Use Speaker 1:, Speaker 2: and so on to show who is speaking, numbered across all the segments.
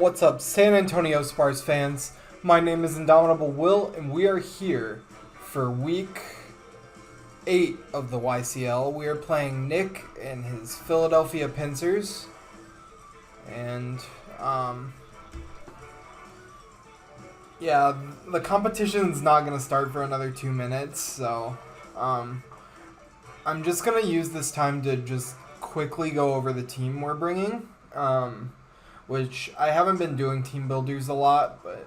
Speaker 1: What's up, San Antonio Sparce fans? My name is Indomitable Will, and we are here for week 8 of the YCL. We are playing Nick and his Philadelphia Pinsirs. And, yeah, the competition's not going to start for another 2 minutes, so, I'm just going to use this time to just quickly go over the team we're bringing. Which I haven't been doing team builders a lot, but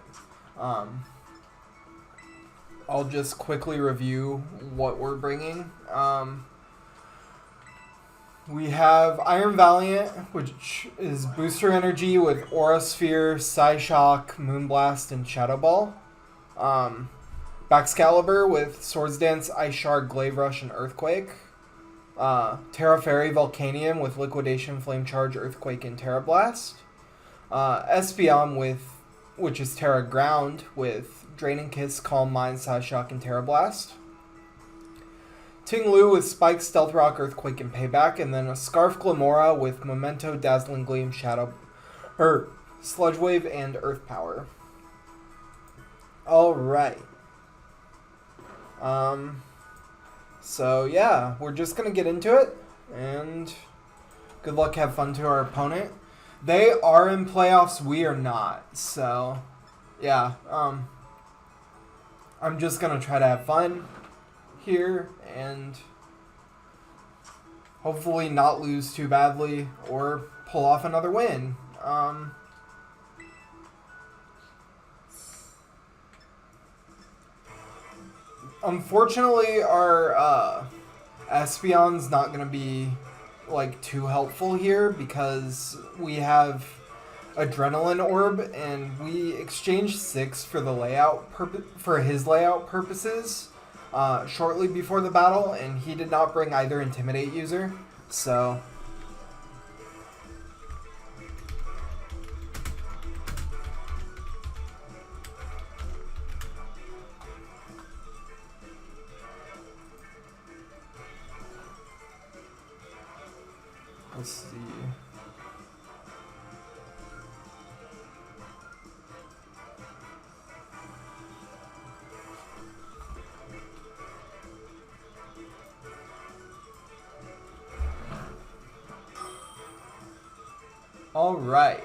Speaker 1: I'll just quickly review what we're bringing. We have Iron Valiant, which is booster energy with Aura Sphere, Psyshock, Moonblast, and Shadow Ball. Baxcalibur with Swords Dance, Ice Shard, Glaive Rush, and Earthquake. Terra Fairy Volcanium with Liquidation, Flame Charge, Earthquake, and Terra Blast. Espeon which is Terra Ground with Draining Kiss, Calm Mind, Psyshock, and Terra Blast. Ting Lu with Spike, Stealth Rock, Earthquake, and Payback, and then a Scarf Glamora with Memento, Dazzling Gleam, Sludge Wave, and Earth Power. Alright. So yeah, we're just gonna get into it, and good luck, have fun to our opponent. They are in playoffs, we are not, so yeah, I'm just gonna try to have fun here and hopefully not lose too badly or pull off another win. Unfortunately, our Espeon's not gonna be like too helpful here because we have Adrenaline Orb and we exchanged 6 for the layout for his layout purposes shortly before the battle, and he did not bring either Intimidate user, so let's see. All right.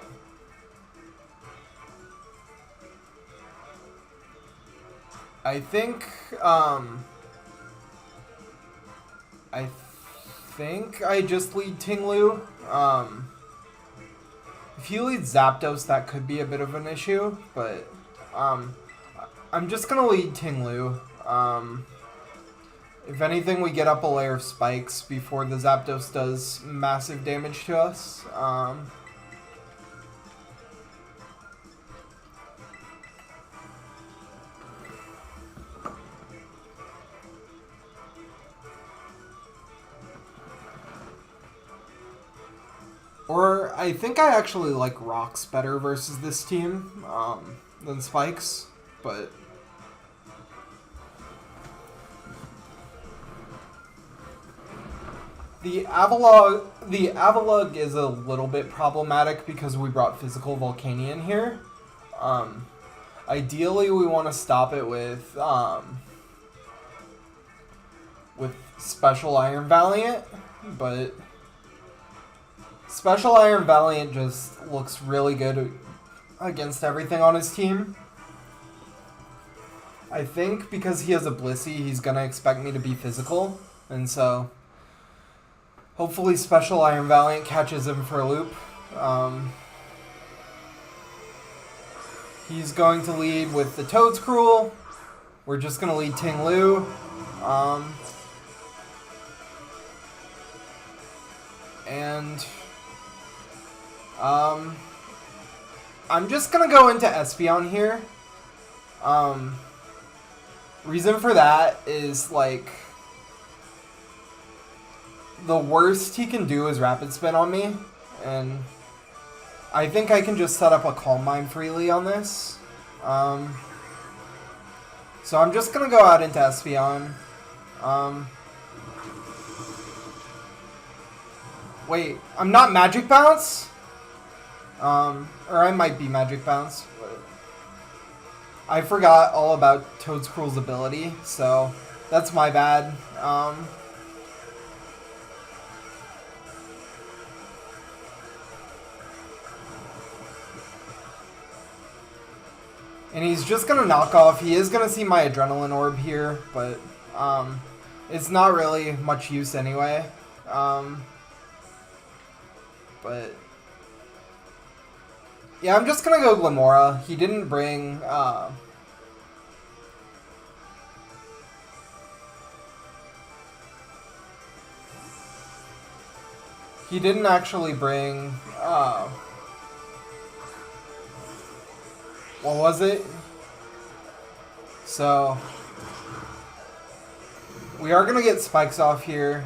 Speaker 1: I think I just lead Ting Lu. If he leads Zapdos, that could be a bit of an issue, but I'm just gonna lead Ting Lu. If anything, we get up a layer of spikes before the Zapdos does massive damage to us. Or I think I actually like Rocks better versus this team than Spikes, but the Avalugg is a little bit problematic because we brought Physical Volcanion here. Ideally, we want to stop it with Special Iron Valiant, but Special Iron Valiant just looks really good against everything on his team. I think because he has a Blissey, he's going to expect me to be physical, and so hopefully Special Iron Valiant catches him for a loop. He's going to lead with the Toad's Cruel. We're just going to lead Ting Lu. I'm just gonna go into Espeon here. Reason for that is, like, the worst he can do is Rapid Spin on me, and I think I can just set up a Calm Mind freely on this. So I'm just gonna go out into Espeon. Wait, I'm not Magic Bounce? Or I might be Magic Bounce. But I forgot all about Toadscruel's ability, so that's my bad. And he's just going to knock off. He is going to see my Adrenaline Orb here, but it's not really much use anyway. But yeah, I'm just going to go Glamora. He didn't bring... he didn't actually bring... what was it? So we are gonna get spikes off here,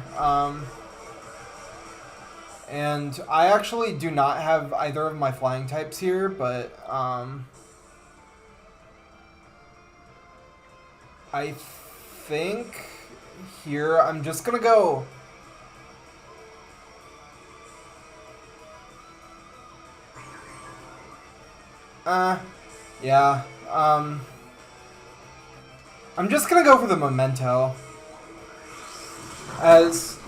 Speaker 1: and I actually do not have either of my flying types here, but I think here I'm just gonna go. Yeah, I'm just gonna go for the Memento, as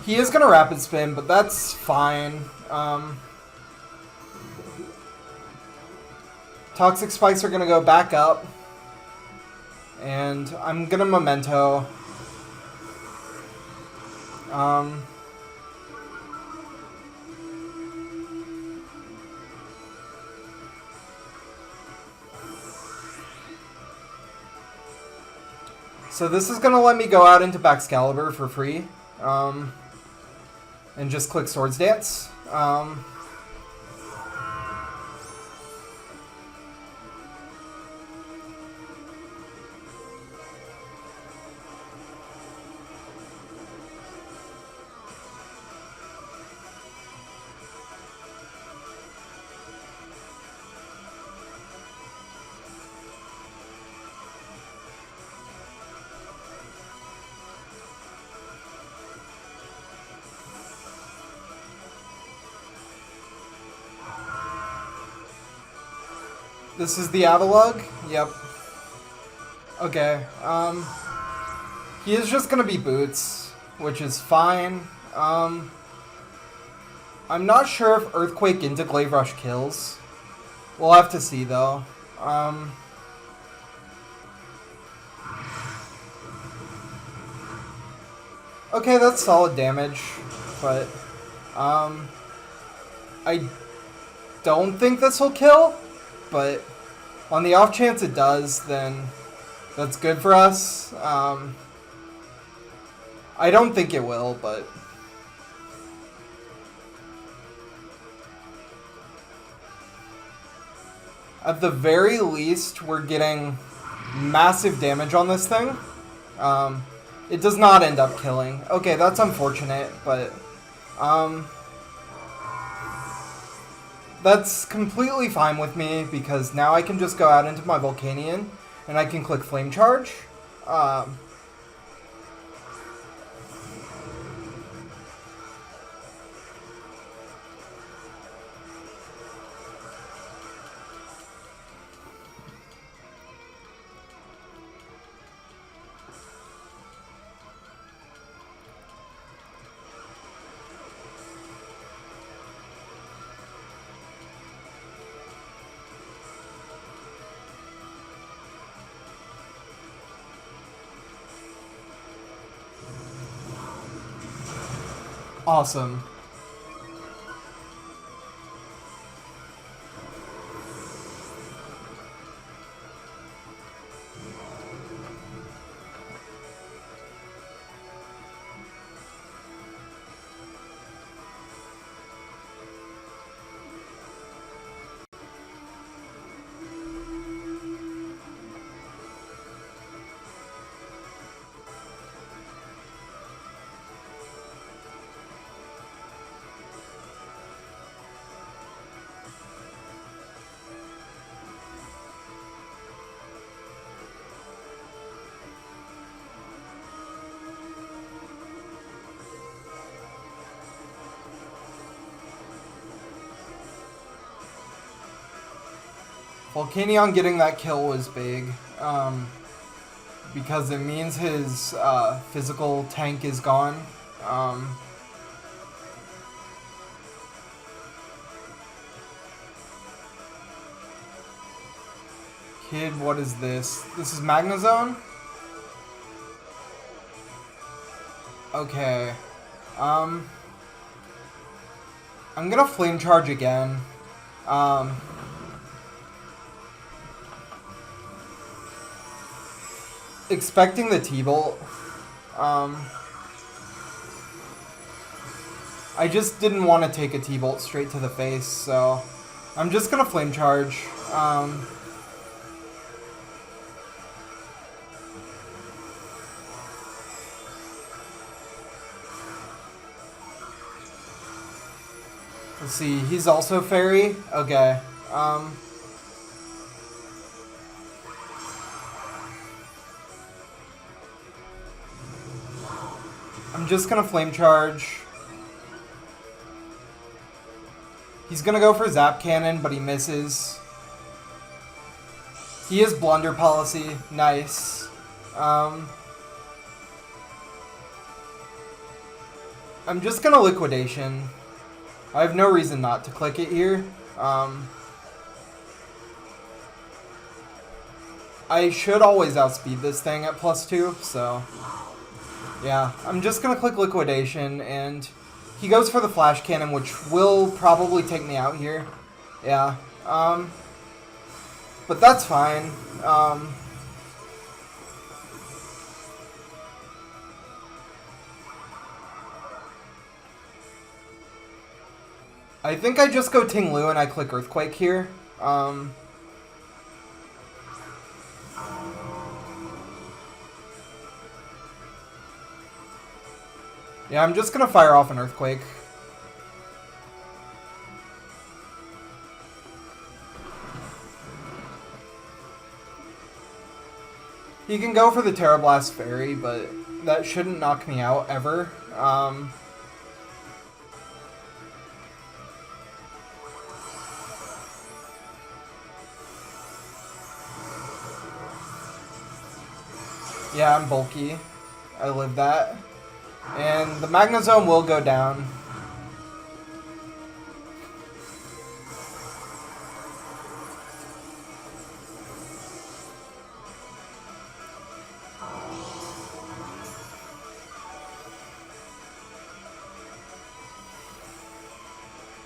Speaker 1: he is gonna Rapid Spin, but that's fine. Toxic Spikes are gonna go back up, and I'm gonna Memento. So this is going to let me go out into Baxcalibur for free, and just click Swords Dance. This is the Avalugg? Yep. Okay, he is just gonna be Boots, which is fine. I'm not sure if Earthquake into Glaive Rush kills. We'll have to see, though. Okay, that's solid damage, but I don't think this will kill. But on the off chance it does, then that's good for us. I don't think it will, but... at the very least, we're getting massive damage on this thing. It does not end up killing. Okay, that's unfortunate, but... that's completely fine with me, because now I can just go out into my Volcanion, and I can click Flame Charge. Awesome. Volcanion getting that kill was big. Because it means his physical tank is gone. Kid, what is this? This is Magnezone? Okay. I'm gonna Flame Charge again. Expecting the T-Bolt. I just didn't want to take a T-Bolt straight to the face, so I'm just gonna Flame Charge. Let's see, he's also Fairy? Okay. I'm just gonna Flame Charge. He's gonna go for Zap Cannon, but he misses. He is Blunder Policy. Nice. I'm just gonna Liquidation. I have no reason not to click it here. I should always outspeed this thing at +2, so yeah, I'm just gonna click Liquidation, and he goes for the Flash Cannon, which will probably take me out here. Yeah, but that's fine. I think I just go Ting-Lu and I click Earthquake here. Yeah, I'm just gonna fire off an Earthquake. He can go for the Terra Blast Fairy, but that shouldn't knock me out ever. Yeah, I'm bulky. I live that. And the Magnezone will go down.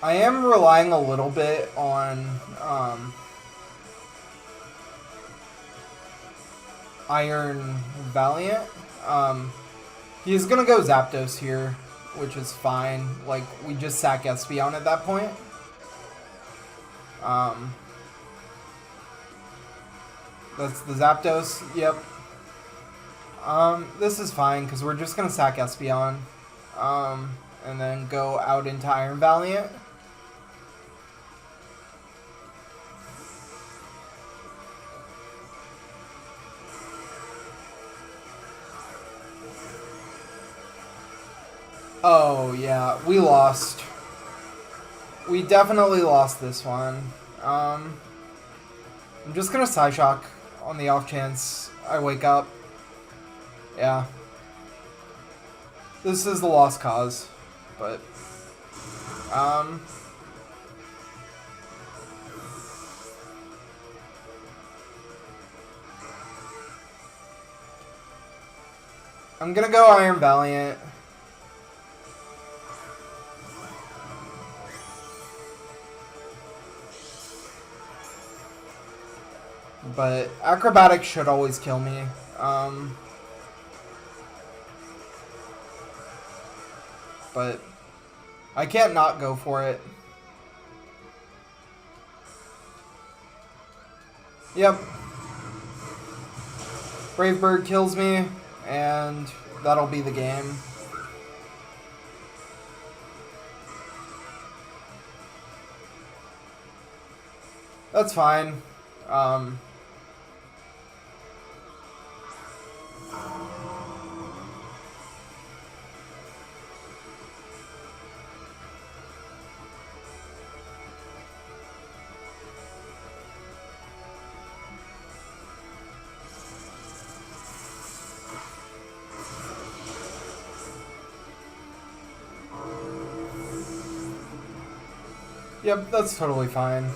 Speaker 1: I am relying a little bit on Iron Valiant. He's gonna go Zapdos here, which is fine. Like, we just sack Espeon at that point. That's the Zapdos. Yep. This is fine because we're just gonna sack Espeon, and then go out into Iron Valiant. Oh, yeah, we lost. We definitely lost this one. I'm just gonna Psyshock on the off chance I wake up. Yeah. This is the lost cause, but... I'm gonna go Iron Valiant. But Acrobatics should always kill me. But I can't not go for it. Yep. Brave Bird kills me, and that'll be the game. That's fine. Yep, that's totally fine.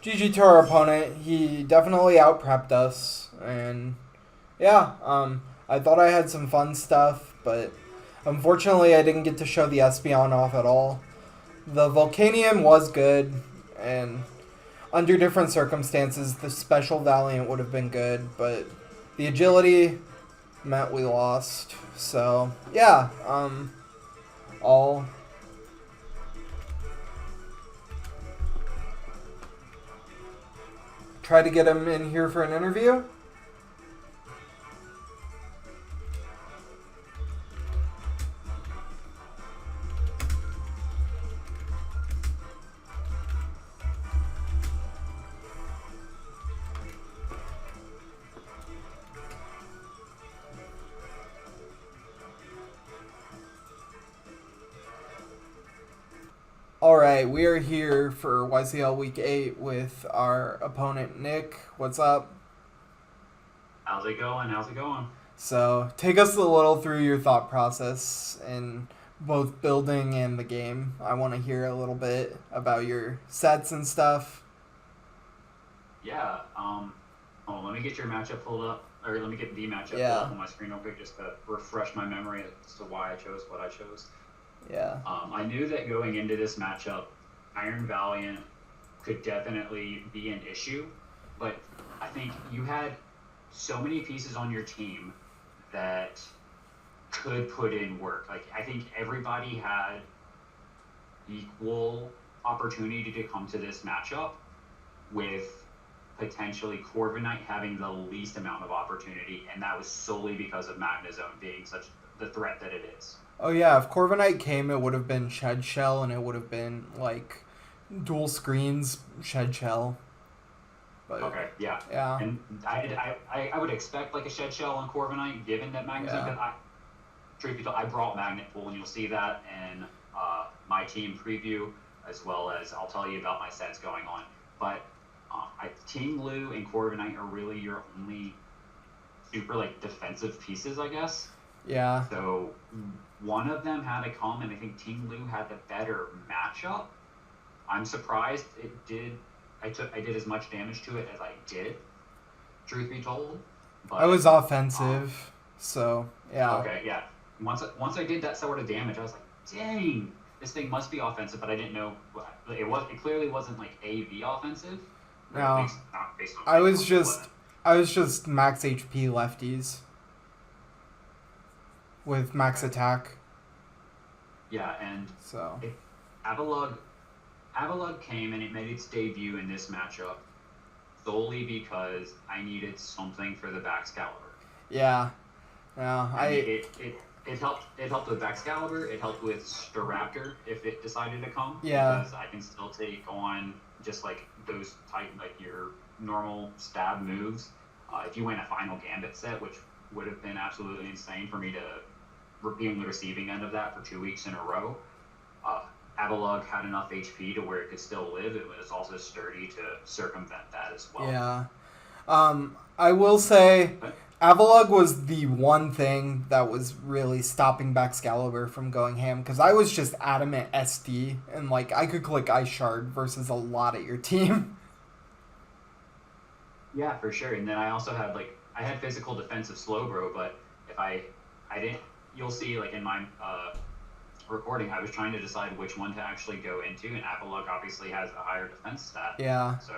Speaker 1: GG to our opponent. He definitely out-prepped us. And yeah, I thought I had some fun stuff, but unfortunately I didn't get to show the Espeon off at all. The Volcanium was good, and under different circumstances, the Special Valiant would have been good, but the Agility meant we lost. So, yeah, I'll try to get him in here for an interview. Alright, we are here for YCL Week 8 with our opponent Nick. What's up?
Speaker 2: How's it going? How's it going?
Speaker 1: So, take us a little through your thought process in both building and the game. I want to hear a little bit about your sets and stuff.
Speaker 2: Yeah. Let me get your matchup pulled up, or let me get the matchup pulled
Speaker 1: Yeah.
Speaker 2: up on my screen real quick just to refresh my memory as to why I chose what I chose.
Speaker 1: Yeah.
Speaker 2: I knew that going into this matchup, Iron Valiant could definitely be an issue, but I think you had so many pieces on your team that could put in work. Like, I think everybody had equal opportunity to come to this matchup, with potentially Corviknight having the least amount of opportunity, and that was solely because of Magnezone being such the threat that it is.
Speaker 1: Oh yeah, if Corviknight came, it would have been Shed Shell, and it would have been like dual screens Shed Shell. But
Speaker 2: Okay, yeah.
Speaker 1: yeah,
Speaker 2: And I would expect like a Shed Shell on Corviknight, given that Magnezone.
Speaker 1: yeah,
Speaker 2: Truth be told, I brought Magnet Pool, and you'll see that in my team preview, as well as I'll tell you about my sets going on. But Ting Lu and Corviknight are really your only super like defensive pieces, I guess.
Speaker 1: yeah,
Speaker 2: So one of them had to come, and I think Ting Lu had the better matchup. I'm surprised it did. I did as much damage to it as I did. Truth be told, but
Speaker 1: I was offensive, so yeah,
Speaker 2: okay, yeah. Once I did that sort of damage, I was like, dang, this thing must be offensive. But I didn't know it clearly wasn't like AV offensive, or at
Speaker 1: no,
Speaker 2: least not based on
Speaker 1: I
Speaker 2: my
Speaker 1: was
Speaker 2: count, it
Speaker 1: just
Speaker 2: wasn't.
Speaker 1: I was just max HP lefties with max
Speaker 2: Okay.
Speaker 1: attack,
Speaker 2: Yeah, and
Speaker 1: so
Speaker 2: if Avalugg came and it made its debut in this matchup solely because I needed something for the Baxcalibur.
Speaker 1: yeah, no,
Speaker 2: I mean, it helped with Excalibur. It helped with Staraptor if it decided to come,
Speaker 1: yeah,
Speaker 2: because I can still take on just like those type like your normal stab moves. If you win a final Gambit set, which would have been absolutely insane for me to be on the receiving end of that for 2 weeks in a row. Uh, Avalugg had enough HP to where it could still live. It was also sturdy to circumvent that as well.
Speaker 1: yeah. I will say
Speaker 2: But
Speaker 1: Avalugg was the one thing that was really stopping Baxcalibur from going ham, because I was just adamant SD, and like I could click Ice Shard versus a lot of your team.
Speaker 2: yeah, for sure. And then I also had I had physical defensive Slowbro, but if I didn't, you'll see like in my recording, I was trying to decide which one to actually go into, and Avalugg obviously has a higher defense stat.
Speaker 1: Yeah,
Speaker 2: So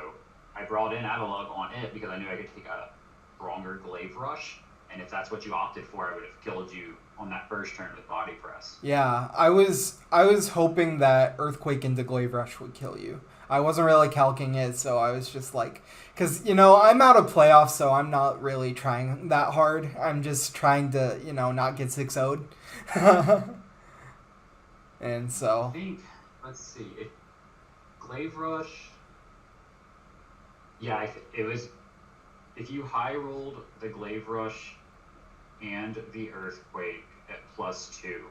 Speaker 2: I brought in Avalugg on it because I knew I could take a stronger Glaive Rush, and if that's what you opted for, I would have killed you on that first turn with Body Press.
Speaker 1: yeah. I was hoping that Earthquake into Glaive Rush would kill you. I wasn't really calking it, so I was just like, because I'm out of playoffs, so I'm not really trying that hard. I'm just trying to not get 6-0'd. And
Speaker 2: I
Speaker 1: so
Speaker 2: think, let's see, if Glaive Rush, yeah, it was, if you high rolled the Glaive Rush and the Earthquake at +2,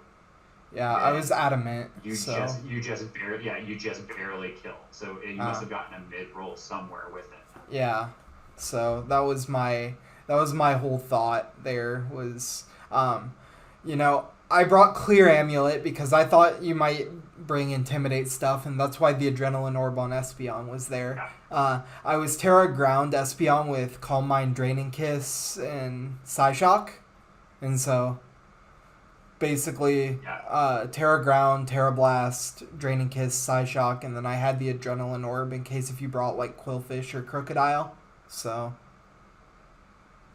Speaker 1: yeah, I was
Speaker 2: then
Speaker 1: adamant.
Speaker 2: you
Speaker 1: So
Speaker 2: just barely kill. So you
Speaker 1: uh,
Speaker 2: must have gotten a mid roll somewhere with it.
Speaker 1: yeah, so that was my whole thought there was, you know, I brought Clear Amulet because I thought you might bring Intimidate stuff, and that's why the Adrenaline Orb on Espeon was there. I was Terra Ground Espeon with Calm Mind, Draining Kiss, and Psyshock. And so, basically, Terra Ground, Terra Blast, Draining Kiss, Psyshock, and then I had the Adrenaline Orb in case if you brought, like, Quillfish or Crocodile. So,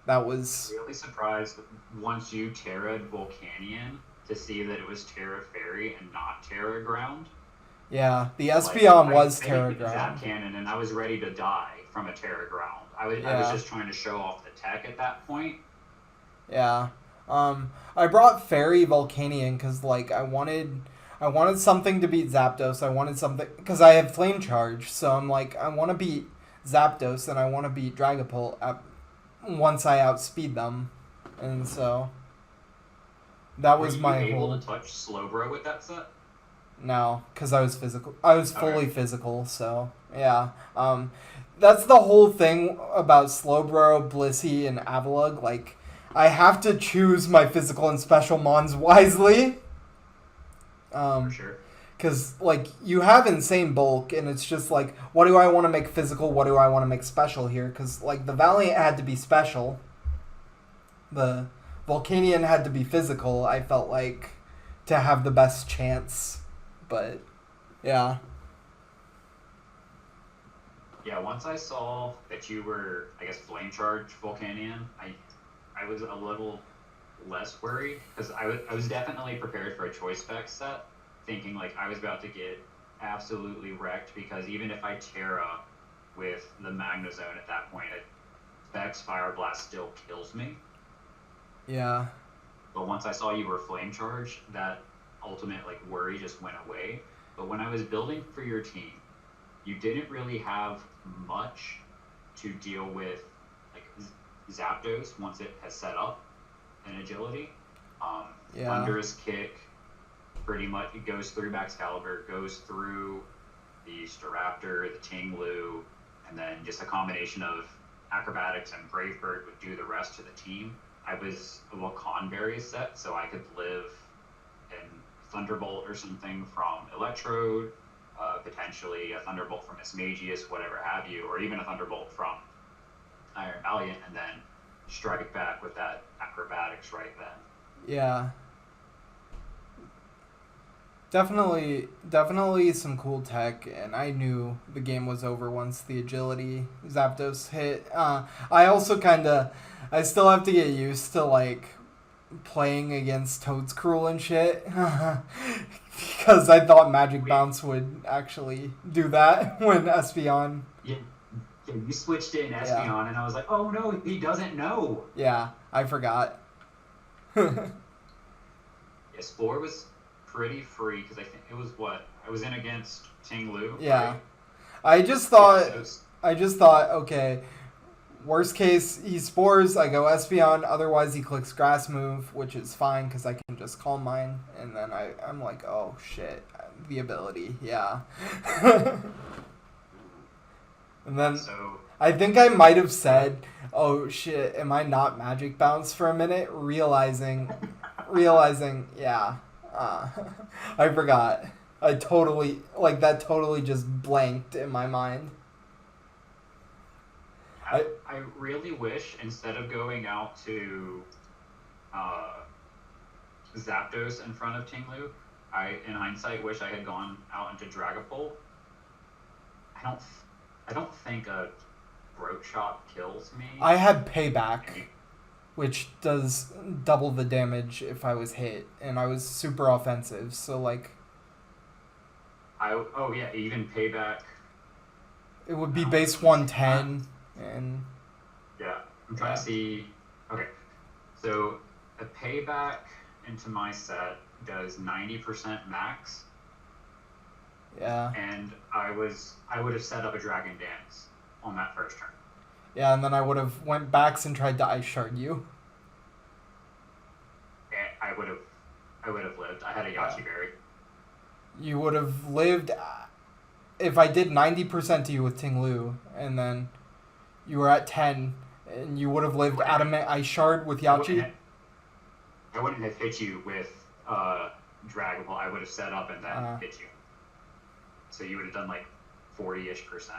Speaker 1: that was...
Speaker 2: Really surprised once you Terra'd Volcanion to see that it was Terra Fairy and not Terra Ground.
Speaker 1: Yeah, the Espeon was Terra
Speaker 2: Ground.
Speaker 1: Ground.
Speaker 2: Zap Cannon, and I was ready to die from a Terra Ground. I was just trying to show off the tech at that point.
Speaker 1: Yeah. I brought Fairy Volcanion because, like, I wanted something to beat Zapdos. I wanted something... Because I have Flame Charge, so I'm like, I want to beat Zapdos and I want to beat Dragapult once I outspeed them. And so... That was my whole...
Speaker 2: Were you able to touch Slowbro with that set?
Speaker 1: No, because I was physical. I was fully physical, so yeah. That's the whole thing about Slowbro, Blissey, and Avalugg. Like, I have to choose my physical and special mons wisely.
Speaker 2: For sure.
Speaker 1: Because, like, you have insane bulk, and it's just like, what do I want to make physical? What do I want to make special here? Because, like, the Valiant had to be special. The Volcanion had to be physical, I felt like, to have the best chance. But, yeah.
Speaker 2: Yeah, once I saw that you were, I guess, Flame Charge Volcanion, I was a little less worried, because I was definitely prepared for a Choice Spec set, thinking, like, I was about to get absolutely wrecked, because even if I Terra with the Magnezone at that point, Vex Fire Blast still kills me.
Speaker 1: Yeah.
Speaker 2: But once I saw you were Flame Charge, that ultimate, like, worry just went away. But when I was building for your team, you didn't really have much to deal with, like, Zapdos once it has set up an agility. Thunderous Kick, pretty much, it goes through Excalibur, goes through the Staraptor, the Tinglu, and then just a combination of Acrobatics and Brave Bird would do the rest to the team. I was a Wakanberry set, so I could live in Thunderbolt or something from Electrode, potentially a Thunderbolt from Mismagius, whatever have you, or even a Thunderbolt from Iron Valiant, and then strike back with that Acrobatics right then.
Speaker 1: Yeah. Definitely some cool tech, and I knew the game was over once the agility Zapdos hit. I still have to get used to, like, playing against Toadscruel and shit, because I thought Magic Bounce would actually do that when Espeon...
Speaker 2: Yeah, you switched it in Espeon, and I was like, oh no, he doesn't know!
Speaker 1: Yeah, I forgot.
Speaker 2: Spore was pretty free, because I think it was I was in against Tinglu.
Speaker 1: Yeah.
Speaker 2: Right?
Speaker 1: I just thought, okay, worst case, he Spores, I go Espeon, otherwise he clicks Grass Move, which is fine, because I can just Calm Mind, and then I'm like, oh shit, the ability, yeah. And then, I think I might have said, oh shit, am I not Magic Bounce for a minute, realizing, yeah. I forgot. That totally just blanked in my mind.
Speaker 2: I really wish, instead of going out to Zapdos in front of Tinglu, in hindsight, wish I had gone out into Dragapult. I don't think a Throat Shot kills me.
Speaker 1: I had Payback, which does double the damage if I was hit, and I was super offensive, so, like...
Speaker 2: even Payback...
Speaker 1: It would be base 110, and...
Speaker 2: Yeah, I'm trying to see... Okay, so a Payback into my set does 90% max.
Speaker 1: Yeah.
Speaker 2: And I would have set up a Dragon Dance on that first turn.
Speaker 1: Yeah, and then I would have went backs and tried to Ice Shard you.
Speaker 2: I would have lived. I had a Yachi Berry.
Speaker 1: You would have lived if I did 90% to you with Tinglu, and then you were at 10, and you would have lived Adamant Ice Shard with Yachi.
Speaker 2: I wouldn't have hit you with Dragapult, I would have set up and then hit you. So you would have done like 40-ish%.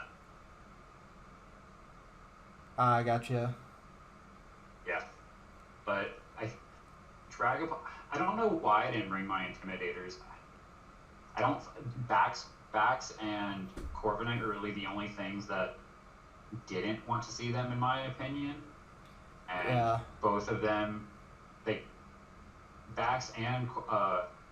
Speaker 1: I gotcha.
Speaker 2: Yeah. But Dragapult, I don't know why I didn't bring my Intimidators. I don't, Bax and Corviknight are really the only things that didn't want to see them, in my opinion. And both of them, Bax and,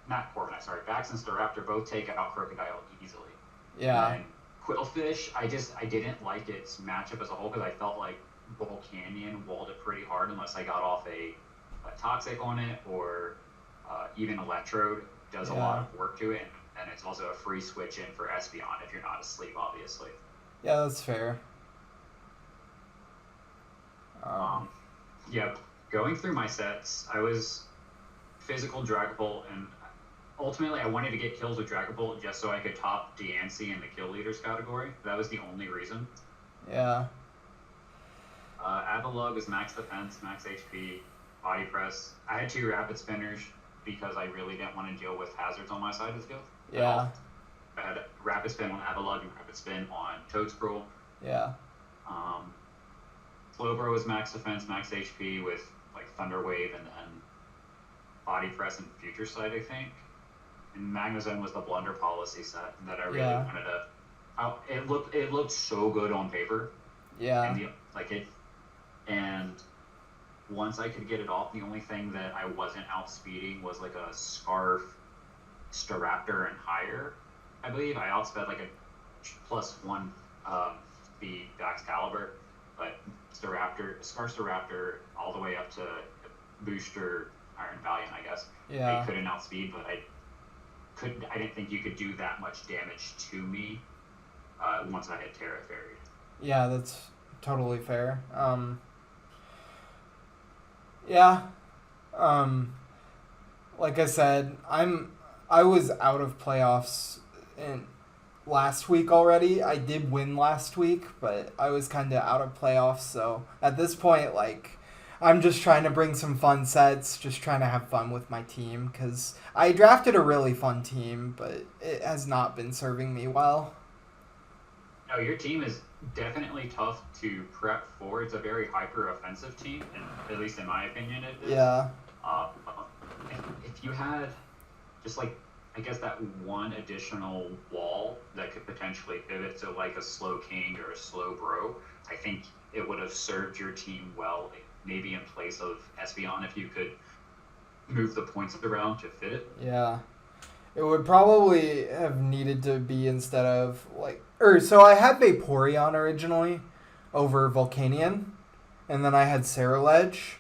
Speaker 2: not Corviknight, sorry, Bax and Staraptor both take out Crocodile easily.
Speaker 1: Yeah.
Speaker 2: And Quillfish, I didn't like its matchup as a whole because I felt like Volcanion walled it pretty hard unless I got off a Toxic on it, or even Electrode does a lot of work to it, and it's also a free switch in for Espeon if you're not asleep, obviously.
Speaker 1: Yeah, that's fair.
Speaker 2: Yeah, going through my sets, I was physical Dragapult, and ultimately I wanted to get kills with Dragapult just so I could top Deancey in the kill leaders category. That was the only reason.
Speaker 1: Yeah.
Speaker 2: Avalugg was max defense, max HP, body press. I had 2 rapid spinners because I really didn't want to deal with hazards on my side of the field.
Speaker 1: Yeah.
Speaker 2: I had rapid spin on Avalugg and rapid spin on Toadscroll.
Speaker 1: Yeah.
Speaker 2: Slowbro was max defense, max HP with like Thunder Wave and then body press and future sight, I think. And Magnezone was the blunder policy set that I really wanted to. It looked so good on paper.
Speaker 1: Yeah.
Speaker 2: And once I could get it off, the only thing that I wasn't outspeeding was like a Scarf, Staraptor, and higher. I believe I outsped like a +1 speed Excalibur, but Scarf Staraptor, all the way up to Booster Iron Valiant, I guess.
Speaker 1: Yeah.
Speaker 2: I couldn't outspeed, but I didn't think you could do that much damage to me once I had Terra Fairy.
Speaker 1: Yeah, that's totally fair. Like I said, I was out of playoffs in last week already. I did win last week, but I was kind of out of playoffs. So at this point, like, I'm just trying to bring some fun sets, just trying to have fun with my team, because I drafted a really fun team, but it has not been serving me well.
Speaker 2: No, your team is definitely tough to prep for. It's a very hyper-offensive team, and at least in my opinion it is.
Speaker 1: Yeah.
Speaker 2: If you had just like, I guess that one additional wall that could potentially pivot to like a slow King or a slow Bro, I think it would have served your team well, maybe in place of Espeon if you could move the points around to fit it.
Speaker 1: Yeah. It would probably have needed to be instead of so I had Vaporeon originally over Volcanion, and then I had Ceruledge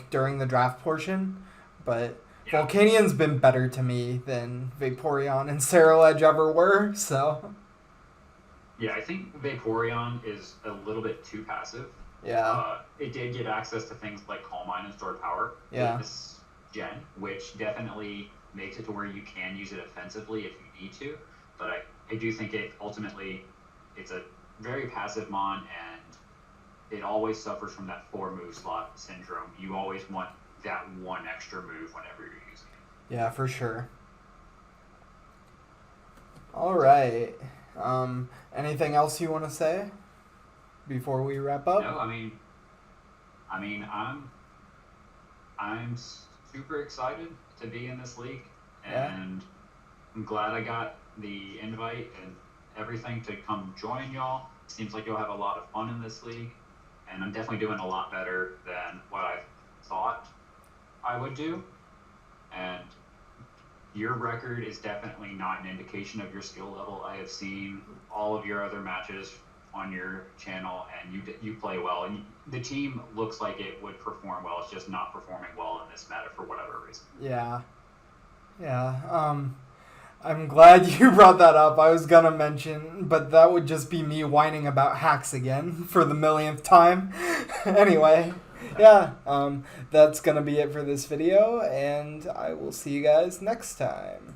Speaker 1: during the draft portion, but Volcanion's been better to me than Vaporeon and Ceruledge ever were, so.
Speaker 2: Yeah, I think Vaporeon is a little bit too passive.
Speaker 1: Yeah.
Speaker 2: It did get access to things like Calm Mind and Stored Power this gen, which definitely makes it to where you can use it offensively if you need to. But I do think it's a very passive mon, and it always suffers from that 4-move slot syndrome. You always want that one extra move whenever you're using it.
Speaker 1: Yeah, for sure. All right. Anything else you want to say before we wrap up?
Speaker 2: No, I mean, I'm super excited to be in this league, and I'm glad I got the invite and everything to come join y'all. Seems like you'll have a lot of fun in this league, and I'm definitely doing a lot better than what I thought I would do. And your record is definitely not an indication of your skill level. I have seen all of your other matches on your channel, and you play well, and the team looks like it would perform well. It's just not performing well in this meta for whatever reason.
Speaker 1: Yeah. I'm glad you brought that up. I was gonna mention, but that would just be me whining about hacks again for the millionth time. Anyway, that's gonna be it for this video, and I will see you guys next time.